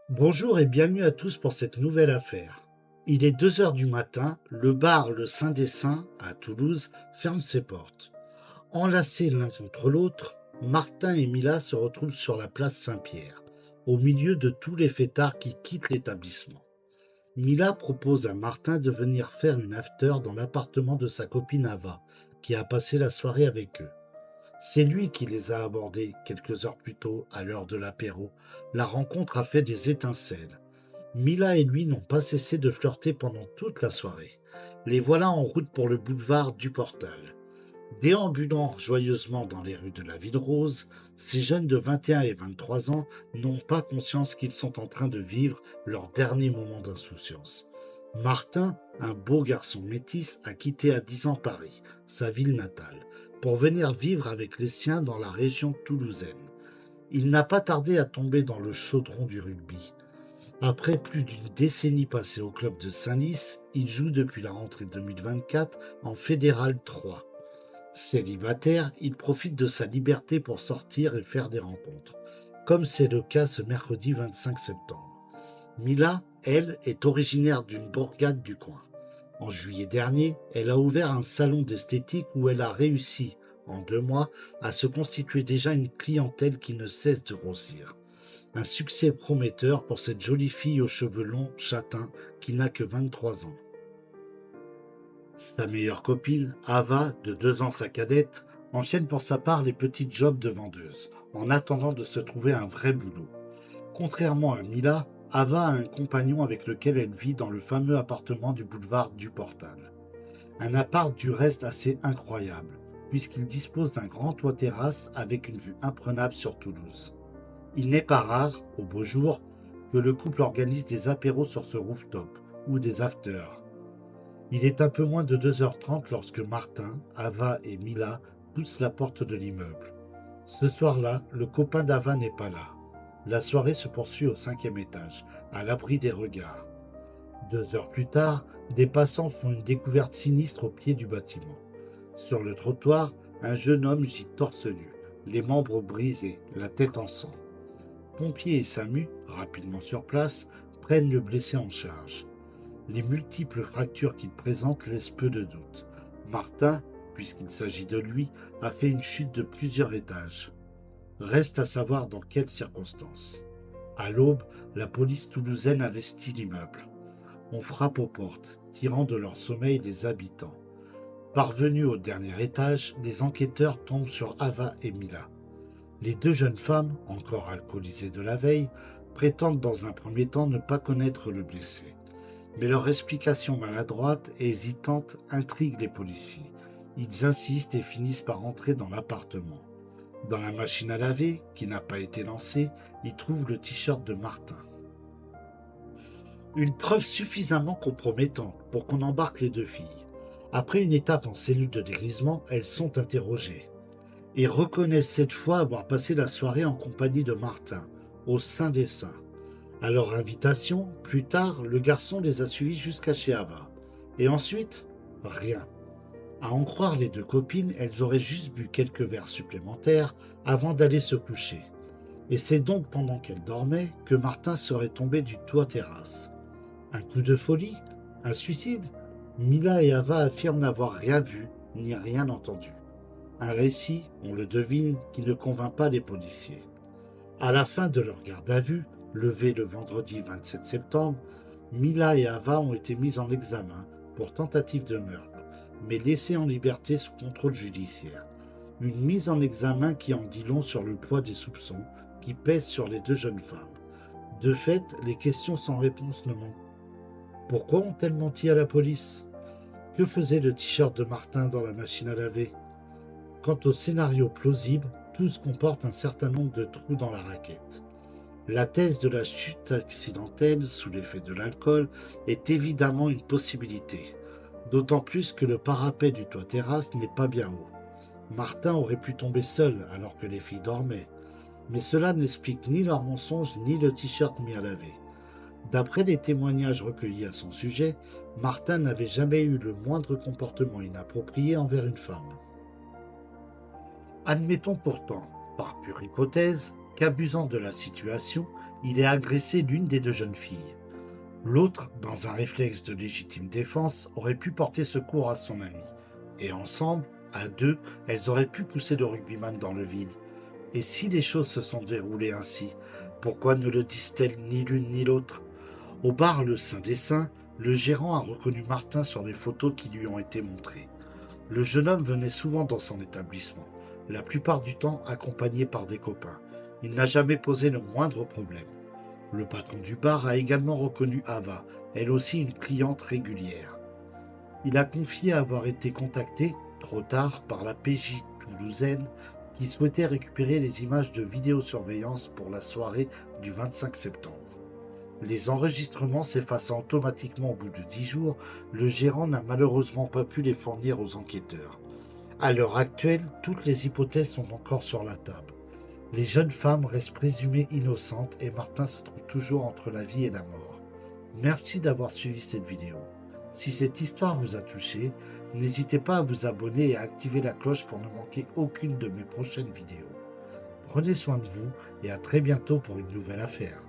Bonjour et bienvenue à tous pour cette nouvelle affaire. Il est 2 heures du matin, le bar Le Saint des Saints, à Toulouse, ferme ses portes. Enlacés l'un contre l'autre, Martin et Mila se retrouvent sur la place Saint-Pierre, au milieu de tous les fêtards qui quittent l'établissement. Mila propose à Martin de venir faire une after dans l'appartement de sa copine Ava, qui a passé la soirée avec eux. C'est lui qui les a abordés quelques heures plus tôt, à l'heure de l'apéro. La rencontre a fait des étincelles. Mila et lui n'ont pas cessé de flirter pendant toute la soirée. Les voilà en route pour le boulevard du Portal. Déambulant joyeusement dans les rues de la Ville Rose, ces jeunes de 21 et 23 ans n'ont pas conscience qu'ils sont en train de vivre leur dernier moment d'insouciance. Martin, un beau garçon métis, a quitté à 10 ans Paris, sa ville natale, pour venir vivre avec les siens dans la région toulousaine. Il n'a pas tardé à tomber dans le chaudron du rugby. Après plus d'une décennie passée au club de Saint-Lys, il joue depuis la rentrée 2024 en Fédéral 3. Célibataire, il profite de sa liberté pour sortir et faire des rencontres, comme c'est le cas ce mercredi 25 septembre. Mila, elle, est originaire d'une bourgade du coin. En juillet dernier, elle a ouvert un salon d'esthétique où elle a réussi, en 2 mois, à se constituer déjà une clientèle qui ne cesse de grossir. Un succès prometteur pour cette jolie fille aux cheveux longs châtains qui n'a que 23 ans. Sa meilleure copine, Ava, de 2 ans sa cadette, enchaîne pour sa part les petits jobs de vendeuse, en attendant de se trouver un vrai boulot. Contrairement à Mila, Ava a un compagnon avec lequel elle vit dans le fameux appartement du boulevard du Portal. Un appart du reste assez incroyable, puisqu'il dispose d'un grand toit-terrasse avec une vue imprenable sur Toulouse. Il n'est pas rare, au beau jour, que le couple organise des apéros sur ce rooftop, ou des afters. Il est un peu moins de 2h30 lorsque Martin, Ava et Mila poussent la porte de l'immeuble. Ce soir-là, le copain d'Ava n'est pas là. La soirée se poursuit au 5e étage, à l'abri des regards. 2 heures plus tard, des passants font une découverte sinistre au pied du bâtiment. Sur le trottoir, un jeune homme gît torse nu, les membres brisés, la tête en sang. Pompiers et SAMU, rapidement sur place, prennent le blessé en charge. Les multiples fractures qu'il présente laissent peu de doute. Martin, puisqu'il s'agit de lui, a fait une chute de plusieurs étages. Reste à savoir dans quelles circonstances. À l'aube, la police toulousaine investit l'immeuble. On frappe aux portes, tirant de leur sommeil les habitants. Parvenus au dernier étage, les enquêteurs tombent sur Ava et Mila. Les 2 jeunes femmes, encore alcoolisées de la veille, prétendent dans un premier temps ne pas connaître le blessé. Mais leur explication maladroite et hésitante intrigue les policiers. Ils insistent et finissent par entrer dans l'appartement. Dans la machine à laver, qui n'a pas été lancée, ils trouvent le t-shirt de Martin. Une preuve suffisamment compromettante pour qu'on embarque les 2 filles. Après une étape en cellule de dégrisement, elles sont interrogées et reconnaissent cette fois avoir passé la soirée en compagnie de Martin, au Saint des Saints. À leur invitation, plus tard, le garçon les a suivis jusqu'à chez Ava. Et ensuite, rien. À en croire les 2 copines, elles auraient juste bu quelques verres supplémentaires avant d'aller se coucher. Et c'est donc pendant qu'elles dormaient que Martin serait tombé du toit-terrasse. Un coup de folie? Un suicide? Mila et Ava affirment n'avoir rien vu ni rien entendu. Un récit, on le devine, qui ne convainc pas les policiers. À la fin de leur garde à vue, levée le vendredi 27 septembre, Mila et Ava ont été mises en examen pour tentative de meurtre, mais laissées en liberté sous contrôle judiciaire. Une mise en examen qui en dit long sur le poids des soupçons qui pèsent sur les 2 jeunes femmes. De fait, les questions sans réponse ne manquent. Pourquoi ont-elles menti à la police? Que faisait le t-shirt de Martin dans la machine à laver? Quant au scénario plausible, tous comportent un certain nombre de trous dans la raquette. La thèse de la chute accidentelle sous l'effet de l'alcool est évidemment une possibilité, d'autant plus que le parapet du toit-terrasse n'est pas bien haut. Martin aurait pu tomber seul alors que les filles dormaient, mais cela n'explique ni leur mensonge ni le t-shirt mis à laver. D'après les témoignages recueillis à son sujet, Martin n'avait jamais eu le moindre comportement inapproprié envers une femme. Admettons pourtant, par pure hypothèse, qu'abusant de la situation, il ait agressé l'une des deux jeunes filles. L'autre, dans un réflexe de légitime défense, aurait pu porter secours à son ami. Et ensemble, à deux, elles auraient pu pousser le rugbyman dans le vide. Et si les choses se sont déroulées ainsi, pourquoi ne le disent-elles ni l'une ni l'autre? Au bar Le Saint des Saints, le gérant a reconnu Martin sur les photos qui lui ont été montrées. Le jeune homme venait souvent dans son établissement, la plupart du temps accompagné par des copains. Il n'a jamais posé le moindre problème. Le patron du bar a également reconnu Ava, elle aussi une cliente régulière. Il a confié avoir été contacté, trop tard, par la PJ toulousaine qui souhaitait récupérer les images de vidéosurveillance pour la soirée du 25 septembre. Les enregistrements s'effaçant automatiquement au bout de 10 jours, le gérant n'a malheureusement pas pu les fournir aux enquêteurs. À l'heure actuelle, toutes les hypothèses sont encore sur la table. Les jeunes femmes restent présumées innocentes et Martin se trouve toujours entre la vie et la mort. Merci d'avoir suivi cette vidéo. Si cette histoire vous a touché, n'hésitez pas à vous abonner et à activer la cloche pour ne manquer aucune de mes prochaines vidéos. Prenez soin de vous et à très bientôt pour une nouvelle affaire.